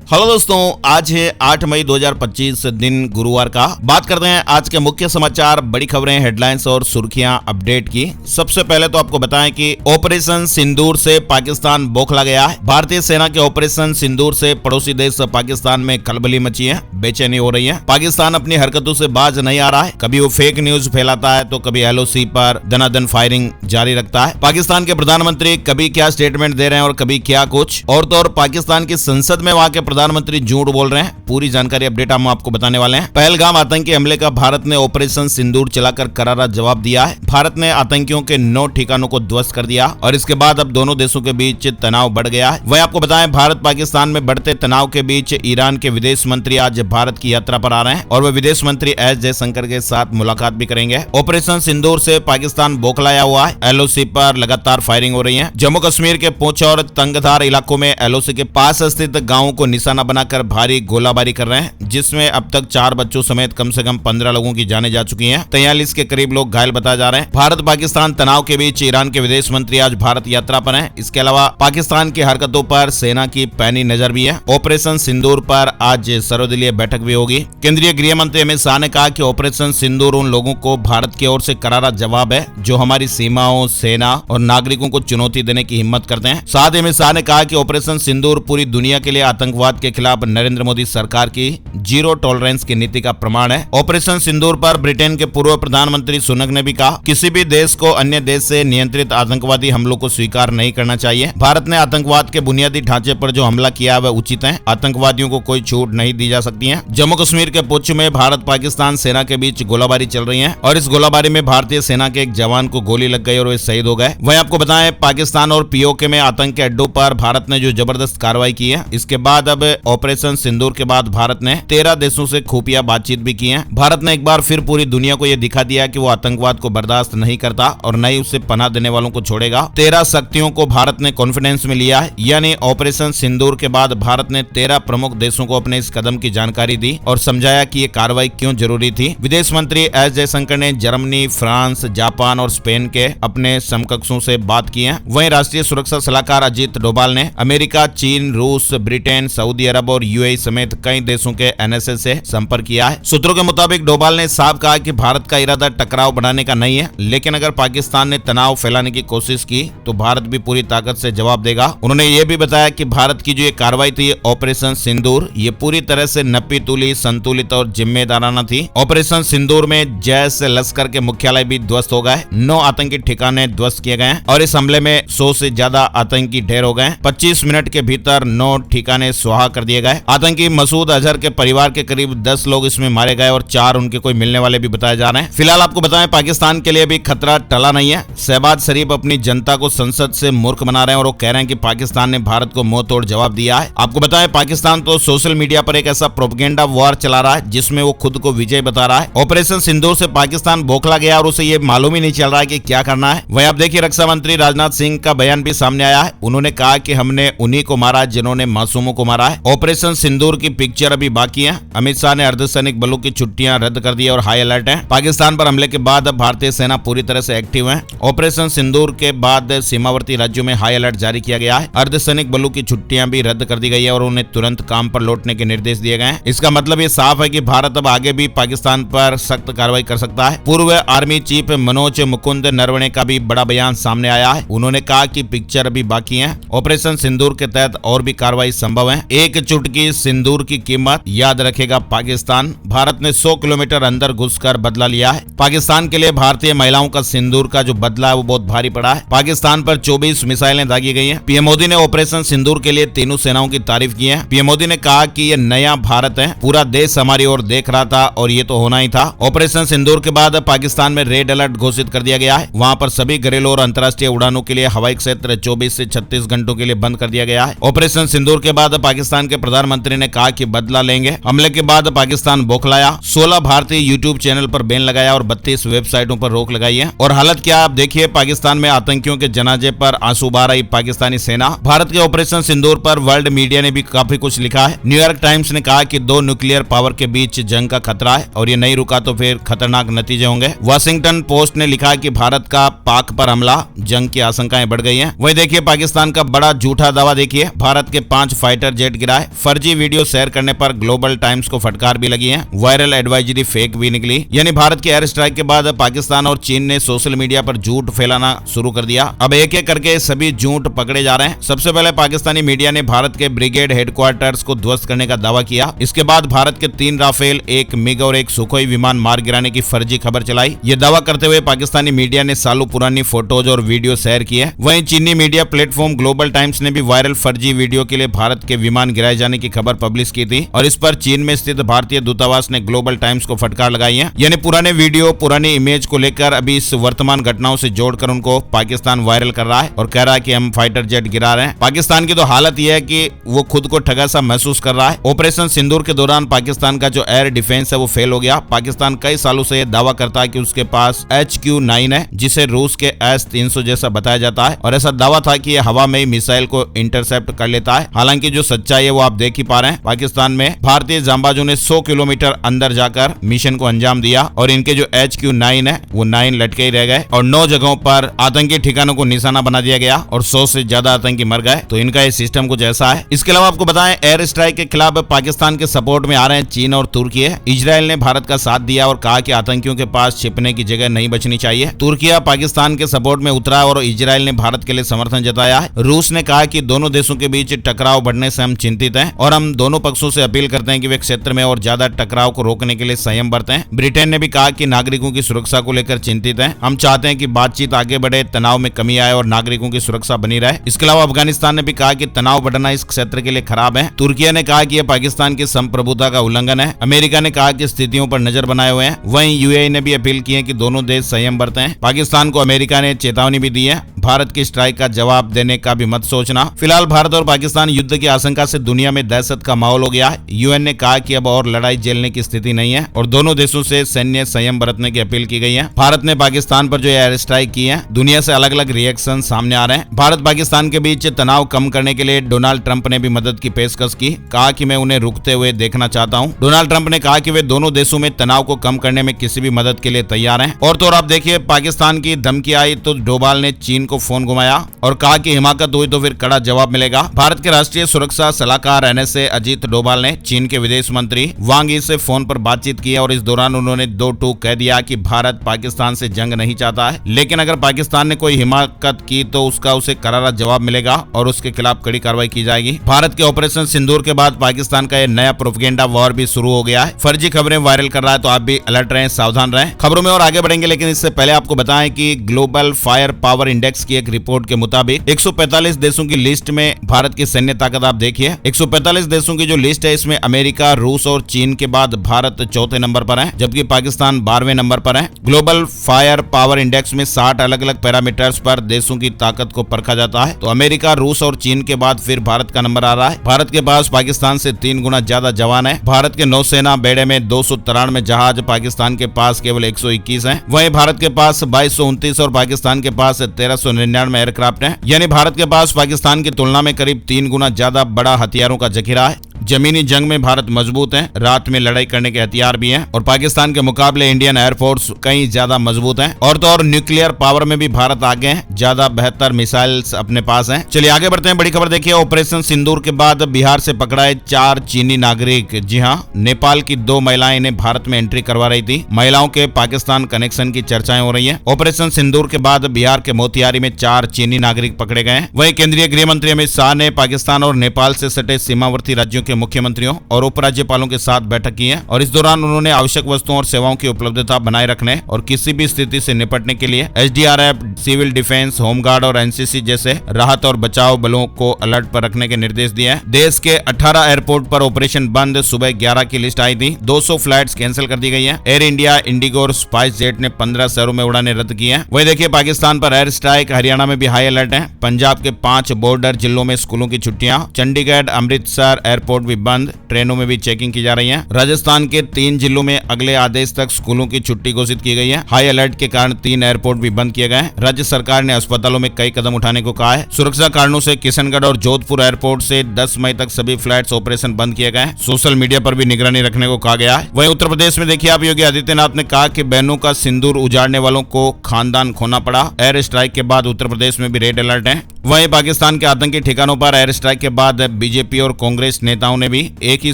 Hello दोस्तों, आज है 8 मई 2025 दिन गुरुवार का। बात करते हैं आज के मुख्य समाचार, बड़ी खबरें, हेडलाइंस और सुर्खियां अपडेट की। सबसे पहले तो आपको बताएं कि ऑपरेशन सिंदूर से पाकिस्तान बौखला गया है। भारतीय सेना के ऑपरेशन सिंदूर से पड़ोसी देश पाकिस्तान में खलबली मची है, बेचैनी हो रही है। पाकिस्तान अपनी हरकतों से बाज नहीं आ रहा है। कभी वो फेक न्यूज फैलाता है तो कभी LOC पर दनादन फायरिंग जारी रखता है। पाकिस्तान के प्रधानमंत्री कभी क्या स्टेटमेंट दे रहे हैं और कभी क्या कुछ। और तो और पाकिस्तान की संसद में वहां के प्रधानमंत्री झूठ बोल रहे हैं। पूरी जानकारी अपडेट हम आपको बताने वाले हैं। पहलगाम आतंकी हमले का भारत ने ऑपरेशन सिंदूर चलाकर करारा जवाब दिया है। भारत ने आतंकियों के 9 ठिकानों को ध्वस्त कर दिया और इसके बाद अब दोनों देशों के बीच तनाव बढ़ गया है। वही आपको बताएं, भारत पाकिस्तान में बढ़ते तनाव के बीच ईरान के विदेश मंत्री आज भारत की यात्रा पर आ रहे हैं और वे विदेश मंत्री एस जयशंकर के साथ मुलाकात भी करेंगे। ऑपरेशन सिंदूर से पाकिस्तान बौखलाया हुआ है। LOC पर लगातार फायरिंग हो रही है। जम्मू कश्मीर के पुंछ और तंगधार इलाकों में LOC के पास स्थित गांवों को निशाना बनाकर भारी गोलाबारी कर रहे हैं, जिसमें अब तक 4 बच्चों समेत कम से कम 15 लोगों की जानें जा चुकी हैं। 43 के करीब लोग घायल बताए जा रहे हैं। भारत पाकिस्तान तनाव के बीच ईरान के विदेश मंत्री आज भारत यात्रा पर हैं। इसके अलावा पाकिस्तान की हरकतों पर सेना की पैनी नजर भी है। ऑपरेशन सिंदूर पर आज सर्वदलीय बैठक भी होगी। केंद्रीय गृह मंत्री अमित शाह ने कहा कि ऑपरेशन सिंदूर उन लोगों को भारत की ओर से करारा जवाब है जो हमारी सीमाओं, सेना और नागरिकों को चुनौती देने की हिम्मत करते हैं। साथ ही अमित शाह ने कहा कि ऑपरेशन सिंदूर पूरी दुनिया के लिए आतंकवाद के खिलाफ नरेंद्र मोदी सरकार की जीरो टॉलरेंस की नीति का प्रमाण है। ऑपरेशन सिंदूर पर ब्रिटेन के पूर्व प्रधानमंत्री सुनक ने भी कहा, किसी भी देश को अन्य देश से नियंत्रित आतंकवादी हमलों को स्वीकार नहीं करना चाहिए। भारत ने आतंकवाद के बुनियादी ढांचे पर जो हमला किया वह उचित है। आतंकवादियों को कोई छूट नहीं दी जा सकती है। जम्मू कश्मीर के पुंछ में भारत पाकिस्तान सेना के बीच गोलाबारी चल रही है और इस गोलाबारी में भारतीय सेना के एक जवान को गोली लग गई और वे शहीद हो गए। वहीं आपको बताएं, पाकिस्तान और POK में आतंक के अड्डों पर भारत ने जो जबरदस्त कार्रवाई की है, इसके बाद अब ऑपरेशन सिंदूर के बाद भारत ने 13 देशों से खुफिया बातचीत भी की है। भारत ने एक बार फिर पूरी दुनिया को यह दिखा दिया कि वो आतंकवाद को बर्दाश्त नहीं करता और न ही उससे पनाह देने वालों को छोड़ेगा। 13 शक्तियों को भारत ने कॉन्फिडेंस में लिया है, यानी ऑपरेशन सिंदूर के बाद भारत ने 13 प्रमुख देशों को अपने इस कदम की जानकारी दी और समझाया कि ये कार्रवाई क्यों जरूरी थी। विदेश मंत्री एस जयशंकर ने जर्मनी, फ्रांस, जापान और स्पेन के अपने समकक्षों से बात की है। वहीं राष्ट्रीय सुरक्षा सलाहकार अजीत डोभाल ने अमेरिका, चीन, रूस, ब्रिटेन, सऊदी अरब और UAE समेत कई देशों के NSA से संपर्क किया है। सूत्रों के मुताबिक डोभाल ने साफ कहा कि भारत का इरादा टकराव बढ़ाने का नहीं है, लेकिन अगर पाकिस्तान ने तनाव फैलाने की कोशिश की तो भारत भी पूरी ताकत से जवाब देगा। उन्होंने ये भी बताया कि भारत की जो ये कार्रवाई थी ऑपरेशन सिंदूर, ये पूरी तरह से नपी तुली, संतुलित और जिम्मेदाराना थी। ऑपरेशन सिंदूर में जैश लश्कर के मुख्यालय भी ध्वस्त हो गए, 9 आतंकी ठिकाने ध्वस्त किए गए और इस हमले में 100 से ज्यादा आतंकी ढेर हो गए। 25 मिनट के भीतर 9 ठिकाने सुहा कर दिए गए। आतंकी मसूद अजहर के परिवार के करीब 10 लोग इसमें मारे गए और 4 उनके कोई मिलने वाले भी बताए जा रहे हैं। फिलहाल आपको बताएं, पाकिस्तान के लिए भी खतरा टला नहीं है। शहबाज शरीफ अपनी जनता को संसद से मूर्ख बना रहे हैं और वो कह रहे हैं कि पाकिस्तान ने भारत को मुंह तोड़ जवाब दिया है। आपको बताएं, पाकिस्तान तो सोशल मीडिया पर एक ऐसा प्रोपेगेंडा वॉर चला रहा है जिसमें वो खुद को विजय बता रहा है। ऑपरेशन सिंदूर से पाकिस्तान बौखला गया और उसे ये मालूम ही नहीं चल रहा है कि क्या करना है। वहीं आप देखिए, रक्षा मंत्री राजनाथ सिंह का बयान भी सामने आया है। उन्होंने कहा कि हमने उन्हीं को मारा जिन्होंने मासूमों को मारा है। ऑपरेशन सिंदूर की पिक्चर अभी बाकी है। अमित शाह ने अर्धसैनिक बलों की छुट्टियां रद्द कर दी और हाई अलर्ट है। पाकिस्तान पर हमले के बाद अब भारतीय सेना पूरी तरह से एक्टिव है। ऑपरेशन सिंदूर के बाद सीमावर्ती राज्यों में हाई अलर्ट जारी किया गया है। अर्धसैनिक बलों की छुट्टियां भी रद्द कर दी गई है और उन्हें तुरंत काम पर लौटने के निर्देश दिए गए हैं। इसका मतलब ये साफ है कि भारत अब आगे भी पाकिस्तान पर सख्त कार्रवाई कर सकता है। पूर्व आर्मी चीफ मनोज मुकुंद नरवणे का भी बड़ा बयान सामने आया है। उन्होंने कहा कि पिक्चर अभी बाकी है। ऑपरेशन सिंदूर के तहत और भी कार्रवाई संभव है। एक चुटकी सिंदूर की कीमत याद रखेगा पाकिस्तान। भारत ने 100 किलोमीटर अंदर घुसकर बदला लिया है। पाकिस्तान के लिए भारतीय महिलाओं का सिंदूर का जो बदला है वो बहुत भारी पड़ा है। पाकिस्तान पर 24 मिसाइलें दागी गई हैं। PM मोदी ने ऑपरेशन सिंदूर के लिए तीनों सेनाओं की तारीफ की है। PM मोदी ने कहा कि ये नया भारत है, पूरा देश हमारी ओर देख रहा था और ये तो होना ही था। ऑपरेशन सिंदूर के बाद पाकिस्तान में रेड अलर्ट घोषित कर दिया गया है। वहां पर सभी घरेलू और अंतर्राष्ट्रीय उड़ानों के लिए हवाई क्षेत्र 24 से 36 घंटों के लिए बंद कर दिया गया है। ऑपरेशन सिंदूर के बाद पाकिस्तान के प्रधानमंत्री ने कहा कि बदला लेंगे। हमले के बाद पाकिस्तान बौखलाया, 16 भारतीय यूट्यूब चैनल पर बैन लगाया और 32 वेबसाइटों पर रोक लगाई है। और हालत क्या आप देखिए, पाकिस्तान में आतंकियों के जनाजे पर आंसू बहा रही पाकिस्तानी सेना। भारत के ऑपरेशन सिंदूर पर वर्ल्ड मीडिया ने भी काफी कुछ लिखा है। न्यूयॉर्क टाइम्स ने कहा कि 2 न्यूक्लियर पावर के बीच जंग का खतरा है और ये नहीं रुका तो फिर खतरनाक नतीजे होंगे। वाशिंगटन पोस्ट ने लिखा है कि भारत का पाक पर हमला, जंग की आशंकाएं बढ़ गई हैं। वही देखिए, पाकिस्तान का बड़ा झूठा दावा देखिए, भारत के 5 फाइटर जेट गिरा है। फर्जी वीडियो शेयर करने पर ग्लोबल टाइम्स को फटकार भी लगी है। वायरल एडवाइजरी फेक भी निकली। यानी भारत के एयर स्ट्राइक के बाद पाकिस्तान और चीन ने सोशल मीडिया पर झूठ फैलाना शुरू कर दिया। अब एक एक करके सभी झूठ पकड़े जा रहे हैं। सबसे पहले पाकिस्तानी मीडिया ने भारत के ब्रिगेड हेडक्वार्टर्स को ध्वस्त करने का दावा किया। इसके बाद भारत के 3 राफेल, 1 मिग और 1 सुखोई विमान मार गिराने की फर्जी खबर चलाई। ये दावा करते हुए पाकिस्तानी मीडिया ने सालों पुरानी फोटोज और वीडियो शेयर की है। वहीं चीनी मीडिया प्लेटफॉर्म ग्लोबल टाइम्स ने भी वायरल फर्जी वीडियो के लिए भारत के विमान गिराए जाने की खबर पब्लिश की थी और इस पर चीन में स्थित भारतीय दूतावास ने ग्लोबल टाइम्स को फटकार लगाई है। यानी पुराने वीडियो, पुरानी इमेज को लेकर अभी इस वर्तमान घटनाओं से जोड़कर उनको पाकिस्तान वायरल कर रहा है और कह रहा है कि हम फाइटर जेट गिरा रहे हैं। पाकिस्तान की तो हालत यह है कि वो खुद को ठगा सा महसूस कर रहा है। ऑपरेशन सिंदूर के दौरान पाकिस्तान का जो एयर डिफेंस है वो फेल हो गया। पाकिस्तान कई सालों से यह दावा करता है कि उसके पास HQ-9 है, जिसे रूस के S-300 जैसा बताया जाता है और ऐसा दावा था कि यह हवा में ही मिसाइल को इंटरसेप्ट कर लेता है। हालांकि जो सच्चाई है वो आप देख ही पा रहे हैं। पाकिस्तान में भारतीय जांबाजों ने 100 किलोमीटर अंदर जाकर मिशन को अंजाम दिया और इनके जो HQ-9 है वो 9 लटके ही रह गए और 9 जगहों पर आतंकी ठिकानों को निशाना बना दिया गया और 100 से ज्यादा आतंकी मर गए। तो इनका ये सिस्टम कुछ ऐसा है। इसके अलावा आपको बताएं, एयर स्ट्राइक के खिलाफ पाकिस्तान के सपोर्ट में आ रहे हैं चीन और तुर्की। इजराइल ने भारत का साथ दिया और कहा कि आतंकियों के पास छिपने की जगह नहीं बचनी चाहिए। तुर्की पाकिस्तान के सपोर्ट में उतरा और इजराइल ने भारत के लिए समर्थन जताया है। रूस ने कहा कि दोनों देशों के बीच टकराव बढ़ने से हम चिंतित हैं और हम दोनों पक्षों से अपील करते हैं कि वे क्षेत्र में और ज्यादा टकराव को रोकने के लिए संयम बरतें। ब्रिटेन ने भी कहा कि नागरिकों की सुरक्षा को लेकर चिंतित हैं। हम चाहते हैं कि बातचीत आगे बढ़े, तनाव में कमी आए और नागरिकों की सुरक्षा बनी रहे। इसके अलावा अफगानिस्तान ने भी कहा कि तनाव बढ़ना इस क्षेत्र के लिए खराब है। तुर्की ने कहा कि यह पाकिस्तान की संप्रभुता का उल्लंघन है। अमेरिका ने कहा कि स्थितियों पर नजर बनाए हुए हैं। वहीं UAE ने भी अपील की है कि दोनों देश संयम बरतें। पाकिस्तान को अमेरिका ने चेतावनी भी दी है, भारत की स्ट्राइक का जवाब देने का भी मत सोचना। फिलहाल भारत और पाकिस्तान युद्ध की आशंका से दुनिया में दहशत का माहौल हो गया है। UN ने कहा कि अब और लड़ाई झेलने की स्थिति नहीं है और दोनों देशों से सैन्य संयम बरतने की अपील की गई है। भारत ने पाकिस्तान पर जो एयर स्ट्राइक की है, दुनिया से अलग अलग रिएक्शन सामने आ रहे हैं। भारत पाकिस्तान के बीच तनाव कम करने के लिए डोनाल्ड ट्रंप ने भी मदद की पेशकश की। कहा कि मैं उन्हें रुकते हुए देखना चाहता हूं। डोनाल्ड ट्रंप ने कहा कि वे दोनों देशों में तनाव को कम करने में किसी भी मदद के लिए तैयार हैं। और तो और आप देखिए, पाकिस्तान की धमकी आई तो डोभाल ने चीन को फोन घुमाया और कहा कि हिमाकत हुई तो फिर कड़ा जवाब मिलेगा। भारत के राष्ट्रीय सुरक्षा सलाहकार NSA अजीत डोभाल ने चीन के विदेश मंत्री वांग यी से फोन पर बातचीत की और इस दौरान उन्होंने 2 टूक कह दिया कि भारत पाकिस्तान से जंग नहीं चाहता है, लेकिन अगर पाकिस्तान ने कोई हिमाकत की तो उसका उसे करारा जवाब मिलेगा और उसके खिलाफ कड़ी कार्रवाई की जाएगी। भारत के ऑपरेशन सिंदूर के बाद पाकिस्तान का यह नया प्रोपेगेंडा वॉर भी शुरू हो गया है। फर्जी खबरें वायरल कर रहा है, तो आप भी अलर्ट रहें, सावधान रहें। खबरों में और आगे बढ़ेंगे, लेकिन इससे पहले आपको बताएं कि ग्लोबल फायर पावर इंडेक्स की एक रिपोर्ट के मुताबिक 145 देशों की लिस्ट में भारत की सैन्य ताकत आप देखिए। 145 देशों की जो लिस्ट है, इसमें अमेरिका, रूस और चीन के बाद भारत चौथे नंबर पर है, जबकि पाकिस्तान 12वें नंबर पर है। ग्लोबल फायर पावर इंडेक्स में 60 अलग अलग पैरामीटर्स पर देशों की ताकत को परखा जाता है। तो अमेरिका, रूस और चीन के बाद फिर भारत का नंबर आ रहा है। भारत के पास पाकिस्तान से 3 गुना ज्यादा जवान है। भारत के नौसेना बेड़े में 293 जहाज, पाकिस्तान के पास केवल 121 है। वहीं भारत के पास 2229 और पाकिस्तान के पास 1399 एयरक्राफ्ट है। यानी भारत के पास पाकिस्तान की तुलना में करीब 3 गुना ज्यादा बड़ा हथियारों का जखीरा है। जमीनी जंग में भारत मजबूत है, रात में लड़ाई करने के हथियार भी हैं और पाकिस्तान के मुकाबले इंडियन एयरफोर्स कहीं ज्यादा मजबूत है। और तो और न्यूक्लियर पावर में भी भारत आगे है, ज्यादा बेहतर मिसाइल्स अपने पास हैं। चलिए आगे बढ़ते हैं। बड़ी खबर देखिए, ऑपरेशन सिंदूर के बाद बिहार से पकड़ाए 4 चीनी नागरिक। जी हां, नेपाल की 2 महिलाएं इन्हें भारत में एंट्री करवा रही थी। महिलाओं के पाकिस्तान कनेक्शन की चर्चाएं हो रही है। ऑपरेशन सिंदूर के बाद बिहार के मोतिहारी में 4 चीनी नागरिक पकड़े गए। वहीं केंद्रीय गृह मंत्री अमित शाह ने पाकिस्तान और नेपाल से सटे सीमावर्ती राज्यों के मुख्यमंत्रियों और उपराज्यपालों के साथ बैठक की है और इस दौरान उन्होंने आवश्यक वस्तुओं और सेवाओं की उपलब्धता बनाए रखने और किसी भी स्थिति से निपटने के लिए SDRF, सिविल डिफेंस, होमगार्ड और NCC जैसे राहत और बचाव बलों को अलर्ट पर रखने के निर्देश दिए हैं। देश के 18 एयरपोर्ट पर ऑपरेशन बंद। सुबह 11 की लिस्ट आई थी। 200 फ्लाइट्स कैंसिल कर दी गई है। एयर इंडिया, इंडिगो और स्पाइस जेट ने 15 शहरों में उड़ानें रद्द की हैं। वही देखिए, पाकिस्तान पर एयर स्ट्राइक। हरियाणा में भी हाई अलर्ट है। पंजाब के 5 बॉर्डर जिलों में स्कूलों की छुट्टियां। चंडीगढ़, अमृतसर एयरपोर्ट भी बंद, ट्रेनों में भी चेकिंग की जा रही है। राजस्थान के 3 जिलों में अगले आदेश तक स्कूलों की छुट्टी घोषित की गई है। हाई अलर्ट के कारण 3 एयरपोर्ट भी बंद किए गए। राज्य सरकार ने अस्पतालों में कई कदम उठाने को कहा है। सुरक्षा कारणों से किशनगढ़ और जोधपुर एयरपोर्ट से 10 मई तक सभी फ्लाइट्स ऑपरेशन बंद किए गए। सोशल मीडिया पर भी निगरानी रखने को कहा गया है। वहीं उत्तर प्रदेश में देखिए आप, योगी आदित्यनाथ ने कहा कि बहनों का सिंदूर उजाड़ने वालों को खानदान खोना पड़ा। एयर स्ट्राइक के बाद उत्तर प्रदेश में भी रेड अलर्ट है। वहीं पाकिस्तान के आतंकी ठिकानों पर एयर स्ट्राइक के बाद बीजेपी और कांग्रेस नेताओं ने भी एक ही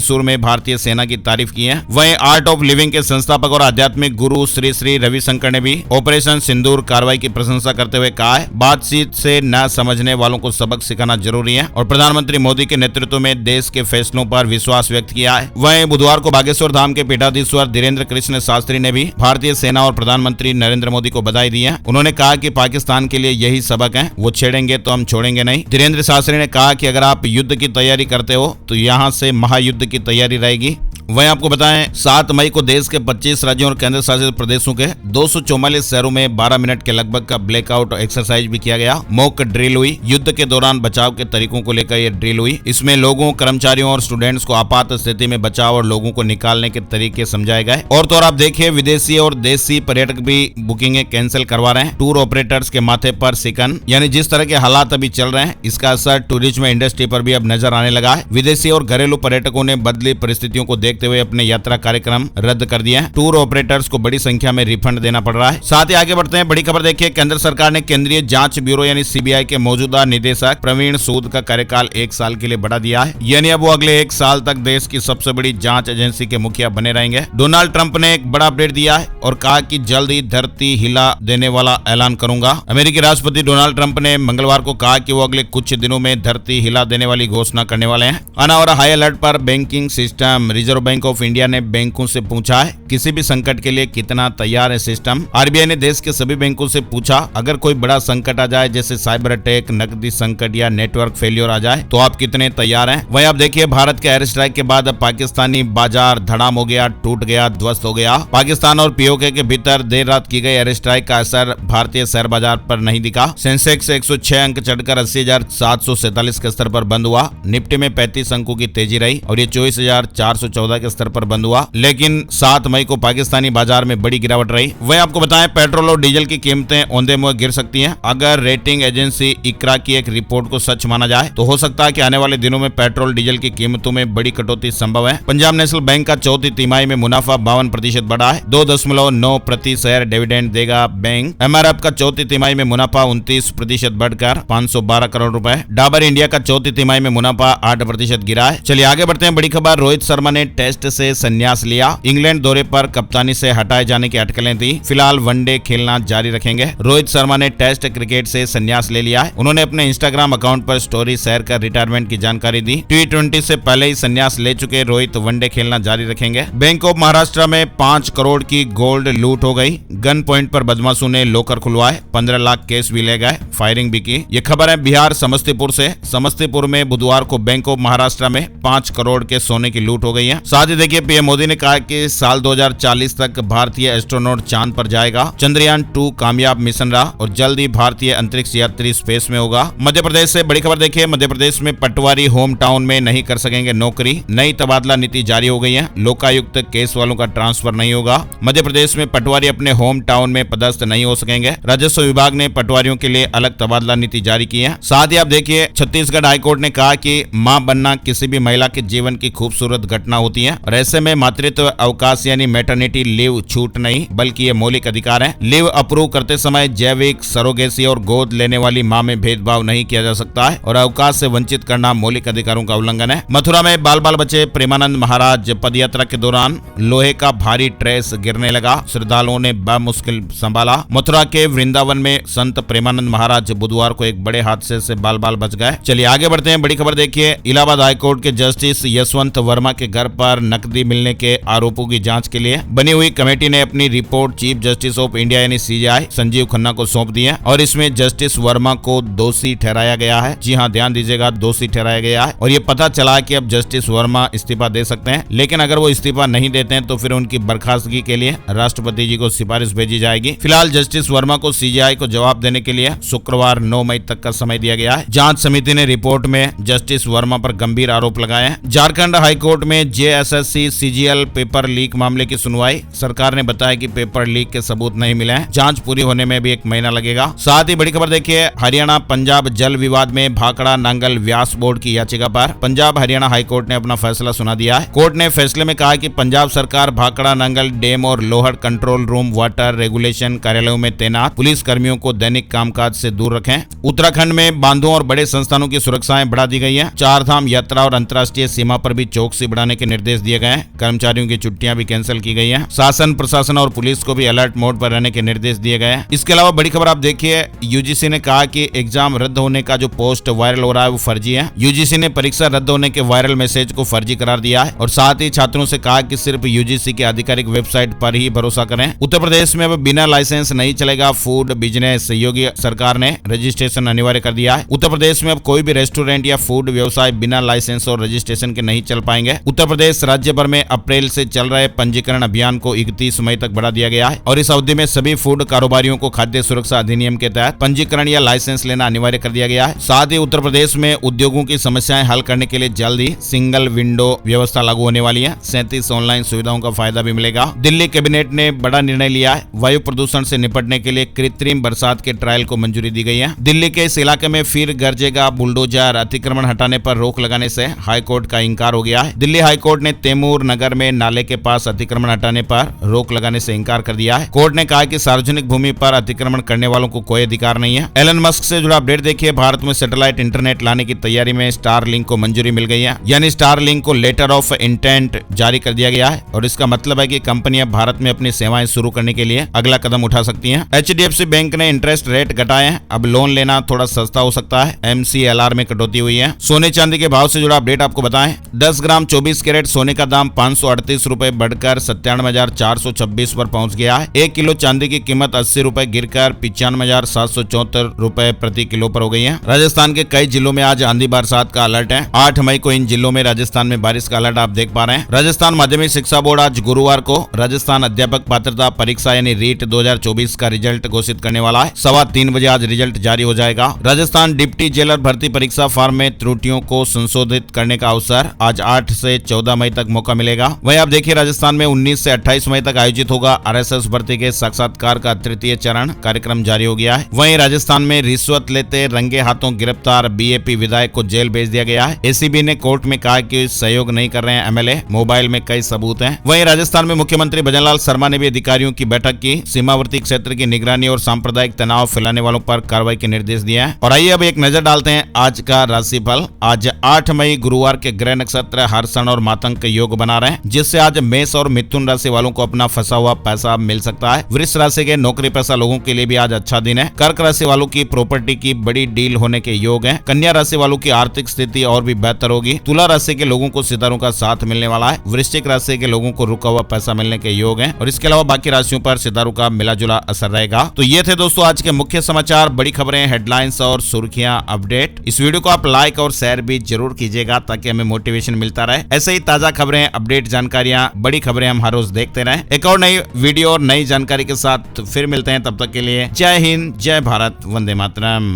सुर में भारतीय सेना की तारीफ की है। वहीं आर्ट ऑफ लिविंग के संस्थापक और आध्यात्मिक गुरु श्री श्री रविशंकर ने भी ऑपरेशन सिंदूर कार्रवाई की प्रशंसा करते हुए कहा है, बातचीत से न समझने वालों को सबक सिखाना जरूरी है और प्रधानमंत्री मोदी के नेतृत्व में देश के फैसलों पर विश्वास व्यक्त किया है। वहीं बुधवार को बागेश्वर धाम के पीठाधीश्वर धीरेन्द्र कृष्ण शास्त्री ने भी भारतीय सेना और प्रधानमंत्री नरेंद्र मोदी को बधाई दी है। उन्होंने कहा कि पाकिस्तान के लिए यही सबक है, वो छेड़ेंगे तो हम छोड़ेंगे नहीं। धीरेन्द्र शास्त्री ने कहा कि अगर आप युद्ध की तैयारी करते हो तो यहाँ से महायुद्ध की तैयारी रहेगी। वहीं आपको बताएं 7 मई को देश के 25 राज्यों और केंद्र शासित प्रदेशों के 244 शहरों में 12 मिनट के लगभग का ब्लैकआउट एक्सरसाइज भी किया गया। मॉक ड्रिल हुई। युद्ध के दौरान बचाव के तरीकों को लेकर यह ड्रिल हुई। इसमें लोगों, कर्मचारियों और स्टूडेंट्स को आपात स्थिति में बचाव और लोगों को निकालने के तरीके समझाए गए। और तो और आप देखिए, विदेशी और देशी पर्यटक भी बुकिंग कैंसिल करवा रहे हैं। टूर ऑपरेटर्स के माथे पर सिकन, यानी जिस तरह के हालात अभी चल रहे हैं, इसका असर टूरिज्म इंडस्ट्री पर भी अब नजर आने लगा है। विदेशी और घरेलू पर्यटकों ने बदली परिस्थितियों को देखते हुए अपने यात्रा कार्यक्रम रद्द कर दिए हैं। टूर ऑपरेटर्स को बड़ी संख्या में रिफंड देना पड़ रहा है। साथ ही आगे बढ़ते हैं, बड़ी खबर देखिए, केंद्र सरकार ने केंद्रीय जांच ब्यूरो यानी सीबीआई के मौजूदा निदेशक प्रवीण सूद का कार्यकाल 1 साल के लिए बढ़ा दिया है। यानी अब वो अगले 1 साल तक देश की सबसे बड़ी जांच एजेंसी के मुखिया बने रहेंगे। डोनाल्ड ट्रंप ने एक बड़ा अपडेट दिया है और कहा कि जल्द ही धरती हिला देने वाला ऐलान करूंगा। अमेरिकी राष्ट्रपति डोनाल्ड ट्रंप ने मंगलवार को कहा कि वो अगले कुछ दिनों में धरती हिला देने वाली घोषणा करने वाले हैं। और हाई अलर्ट पर banking system. Reserve bank of India ने बैंकों से पूछा है किसी भी संकट के लिए कितना तैयार है सिस्टम। आरबीआई ने देश के सभी बैंकों से पूछा, अगर कोई बड़ा संकट आ जाए जैसे साइबर अटैक, नकदी संकट या नेटवर्क फेलियर आ जाए तो आप कितने तैयार हैं। वहीं आप देखिए, भारत के एयर स्ट्राइक के बाद पाकिस्तानी बाजार धड़ाम हो गया, टूट गया, ध्वस्त हो गया। पाकिस्तान और पीओके के भीतर देर रात की गई एयर स्ट्राइक का असर भारतीय शेयर बाजार पर नहीं दिखा। सेंसेक्स 106 अंक चढ़कर 80,747 के स्तर पर बंद हुआ। निफ्टी में 35 अंकों की तेजी रही और ये 24,414 के स्तर पर बंद हुआ। लेकिन 7 मई को पाकिस्तानी बाजार में बड़ी गिरावट रही। वहीं आपको बताएं, पेट्रोल और डीजल की कीमतें औंधे मुंह गिर सकती हैं। अगर रेटिंग एजेंसी इक्रा की एक रिपोर्ट को सच माना जाए तो हो सकता है कि आने वाले दिनों में पेट्रोल डीजल की कीमतों में बड़ी कटौती संभव है। पंजाब नेशनल बैंक का चौथी तिमाही में मुनाफा 52% बढ़ा है। 2.9 प्रति शेयर डिविडेंड देगा बैंक। एमआरएफ का चौथी तिमाही में मुनाफा 29% बढ़कर 512 करोड़ रुपए। डाबर इंडिया का चौथी तिमाही में मुनाफा 8% गिरा है। चलिए आगे बढ़ते हैं, बड़ी खबर, रोहित शर्मा ने टेस्ट से संन्यास लिया। इंग्लैंड दौरे पर कप्तानी से हटाए जाने की अटकलें थी। फिलहाल वनडे खेलना जारी रखेंगे। रोहित शर्मा ने टेस्ट क्रिकेट से संन्यास ले लिया है। उन्होंने अपने इंस्टाग्राम अकाउंट पर स्टोरी शेयर कर रिटायरमेंट की जानकारी दी। T20 से पहले ही संन्यास ले चुके रोहित वनडे खेलना जारी रखेंगे। बैंक ऑफ महाराष्ट्र में 5 करोड़ की गोल्ड लूट हो गई। गन पॉइंट पर बदमाशों ने लॉकर खुलवाए, 15 लाख केस भी ले गए, फायरिंग भी की। ये खबर है बिहार समस्तीपुर से। समस्तीपुर में बुधवार को बैंक ऑफ महाराष्ट्र में 5 करोड़ के सोने की लूट हो गई है। साथ ही देखिए, पीएम मोदी ने कहा कि साल 2040 तक भारतीय एस्ट्रोनॉट चांद पर जाएगा। चंद्रयान 2 कामयाब मिशन रहा और जल्द ही भारतीय अंतरिक्ष यात्री स्पेस में होगा। मध्य प्रदेश से बड़ी खबर देखिए, मध्य प्रदेश में पटवारी होम टाउन में नहीं कर सकेंगे नौकरी। नई तबादला नीति जारी हो गई है। लोकायुक्त केस वालों का ट्रांसफर नहीं होगा। मध्य प्रदेश में पटवारी अपने होम टाउन में पदस्थ नहीं हो सकेंगे। राजस्व विभाग ने पटवारियों के लिए अलग तबादला नीति जारी की है। साथ ही आप देखिए, छत्तीसगढ़ हाईकोर्ट ने कहा कि मां बनना किसी भी महिला के जीवन की खूबसूरत घटना होती है और ऐसे में मातृत्व अवकाश यानी मैटरनिटी लीव छूट नहीं बल्कि ये मौलिक अधिकार है। लीव अप्रूव करते समय जैविक, सरोगेसी और गोद लेने वाली मां में भेदभाव नहीं किया जा सकता है और अवकाश से वंचित करना मौलिक अधिकारों का उल्लंघन है। मथुरा में बाल बाल बचे प्रेमानंद महाराज। पदयात्रा के दौरान लोहे का भारी ट्रेस गिरने लगा। श्रद्धालुओं ने मुश्किल संभाला। मथुरा के वृंदावन में संत प्रेमानंद महाराज बुधवार को एक बड़े हादसे से बाल बाल बच गए। चलिए आगे बढ़ते हैं, बड़ी खबर देखिए, इलाहाबाद हाईकोर्ट के जस्टिस यशवंत वर्मा के घर पर पर नकदी मिलने के आरोपों की जांच के लिए बनी हुई कमेटी ने अपनी report chief justice of India यानी सीजेआई संजीव खन्ना को सौंप दी है और इसमें जस्टिस वर्मा को दोषी ठहराया गया है। जी हाँ, ध्यान दीजिएगा, दोषी ठहराया गया है। और ये पता चला कि अब जस्टिस वर्मा इस्तीफा दे सकते हैं, लेकिन अगर वो इस्तीफा नहीं देते हैं तो फिर उनकी बर्खास्तगी के लिए राष्ट्रपति जी को सिफारिश भेजी जाएगी। फिलहाल जस्टिस वर्मा को सीजेआई को जवाब देने के लिए शुक्रवार 9 मई तक का समय दिया गया है। जांच समिति ने रिपोर्ट में जस्टिस वर्मा पर गंभीर आरोप लगाए हैं। झारखंड हाईकोर्ट में जेएसएससी सीजीएल पेपर लीक मामले की सुनवाई। सरकार ने बताया कि पेपर लीक के सबूत नहीं मिले हैं। जांच पूरी होने में भी 1 महीना लगेगा। साथ ही बड़ी खबर देखिए, हरियाणा पंजाब जल विवाद में भाखड़ा नांगल व्यास बोर्ड की याचिका पर पंजाब हरियाणा हाईकोर्ट ने अपना फैसला सुना दिया है। कोर्ट ने फैसले में कहा कि पंजाब सरकार भाखड़ा नांगल डैम और लोहड़ कंट्रोल रूम वाटर रेगुलेशन कार्यालयों में तैनात पुलिस कर्मियों को दैनिक कामकाज से दूर रखें। उत्तराखंड में बांधों और बड़े संस्थानों की सुरक्षाएं बढ़ा दी गई है। 4 धाम यात्रा और अंतर्राष्ट्रीय सीमा पर भी चौकसी बढ़ाने के निर्देश दिए गए हैं। कर्मचारियों की छुट्टियां भी कैंसिल की गई हैं। शासन प्रशासन और पुलिस को भी अलर्ट मोड पर रहने के निर्देश दिए गए हैं। इसके अलावा बड़ी खबर आप देखिए, यूजीसी ने कहा कि एग्जाम रद्द होने का जो पोस्ट वायरल हो रहा है वो फर्जी है। यूजीसी ने परीक्षा रद्द होने के वायरल मैसेज को फर्जी करार दिया है और साथ ही छात्रों से कहा कि सिर्फ यूजीसी की आधिकारिक वेबसाइट पर ही भरोसा करें। उत्तर प्रदेश में अब बिना लाइसेंस नहीं चलेगा फूड बिजनेस। योगी सरकार ने रजिस्ट्रेशन अनिवार्य कर दिया है। उत्तर प्रदेश में अब कोई भी रेस्टोरेंट या फूड व्यवसाय बिना लाइसेंस और रजिस्ट्रेशन के नहीं चल पाएंगे। उत्तर प्रदेश राज्य भर में अप्रैल से चल रहे पंजीकरण अभियान को 31 मई तक बढ़ा दिया गया है और इस अवधि में सभी फूड कारोबारियों को खाद्य सुरक्षा अधिनियम के तहत पंजीकरण या लाइसेंस लेना अनिवार्य कर दिया गया है। साथ ही उत्तर प्रदेश में उद्योगों की समस्याएं हल करने के लिए जल्द ही सिंगल विंडो व्यवस्था लागू होने वाली है। 37 ऑनलाइन सुविधाओं का फायदा भी मिलेगा। दिल्ली कैबिनेट ने बड़ा निर्णय लिया है। वायु प्रदूषण से निपटने के लिए कृत्रिम बरसात के ट्रायल को मंजूरी दी गई है। दिल्ली के इस इलाके में फिर गरजेगा बुलडोजर। अतिक्रमण हटाने पर रोक लगाने से हाईकोर्ट का इंकार हो गया है। दिल्ली हाईकोर्ट ने तैमूर नगर में नाले के पास अतिक्रमण हटाने पर रोक लगाने से इंकार कर दिया है। कोर्ट ने कहा कि सार्वजनिक भूमि पर अतिक्रमण करने वालों को कोई अधिकार नहीं है। एलन मस्क से जुड़ा अपडेट देखिए, भारत में सैटेलाइट इंटरनेट लाने की तैयारी में स्टारलिंक को मंजूरी मिल गई है। यानी स्टारलिंक को लेटर ऑफ इंटेंट जारी कर दिया गया है और इसका मतलब है कि कंपनियां भारत में अपनी सेवाएं शुरू करने के लिए अगला कदम उठा सकती हैं। एचडीएफसी बैंक ने इंटरेस्ट रेट घटाए हैं। अब लोन लेना थोड़ा सस्ता हो सकता है। एमसीएलआर में कटौती हुई है। सोने चांदी के भाव से जुड़ा अपडेट आपको बताएं। 10 ग्राम 24 कैरेट सोने का दाम 538 रुपए बढ़कर 97,426 पर पहुंच गया है। 1 किलो चांदी की कीमत 80 रुपए गिरकर 95,774 रुपए प्रति किलो पर हो गई है। राजस्थान के कई जिलों में आज आंधी बरसात का अलर्ट है। 8 मई को इन जिलों में राजस्थान में बारिश का अलर्ट आप देख पा रहे हैं। राजस्थान माध्यमिक शिक्षा बोर्ड आज गुरुवार को राजस्थान अध्यापक पात्रता परीक्षा यानी रीट 2024 का रिजल्ट घोषित करने वाला है। 3:15 बजे आज रिजल्ट जारी हो जाएगा। राजस्थान डिप्टी जेलर भर्ती परीक्षा फॉर्म में त्रुटियों को संशोधित करने का अवसर आज 8 से 14 मई तक मौका मिलेगा। वहीं आप देखिए, राजस्थान में 19 से 28 मई तक आयोजित होगा आरएसएस भर्ती के साक्षात्कार का 3य चरण कार्यक्रम जारी हो गया है। वहीं राजस्थान में रिश्वत लेते रंगे हाथों गिरफ्तार बीएपी विधायक को जेल भेज दिया गया है। एसीबी ने कोर्ट में कहा कि सहयोग नहीं कर रहे हैं एमएलए, मोबाइल में कई सबूत हैं। वहीं राजस्थान में मुख्यमंत्री भजनलाल शर्मा ने भी अधिकारियों की बैठक की। सीमावर्ती क्षेत्र की निगरानी और सांप्रदायिक तनाव फैलाने वालों पर कार्रवाई के निर्देश दिए हैं। और आइए अब एक नजर डालते हैं आज का राशिफल। आज 8 मई गुरुवार के ग्रह नक्षत्र हर्षण और मातंग के योग बना रहे हैं, जिससे आज मेष और मिथुन राशि वालों को अपना फंसा हुआ पैसा मिल सकता है। वृष राशि के नौकरी पेशा लोगों के लिए भी आज अच्छा दिन है। कर्क राशि वालों की प्रॉपर्टी की बड़ी डील होने के योग है। कन्या राशि वालों की आर्थिक स्थिति और भी बेहतर होगी। तुला राशि के लोगों को सितारों का साथ मिलने वाला है। वृश्चिक राशि के लोगों को रुका हुआ पैसा मिलने के योग है और इसके अलावा बाकी राशियों पर सितारों का मिला जुला असर रहेगा। तो ये थे दोस्तों आज के मुख्य समाचार, बड़ी खबरें, हेडलाइंस और सुर्खियां, अपडेट। इस वीडियो को आप लाइक और शेयर भी जरूर कीजिएगा ताकि हमें मोटिवेशन मिलता रहे। ऐसे ही ताजा खबरें, अपडेट, जानकारियां, बड़ी खबरें हम हर रोज देखते रहें। एक और नई वीडियो और नई जानकारी के साथ फिर मिलते हैं। तब तक के लिए जय हिंद, जय भारत, वंदे मातरम।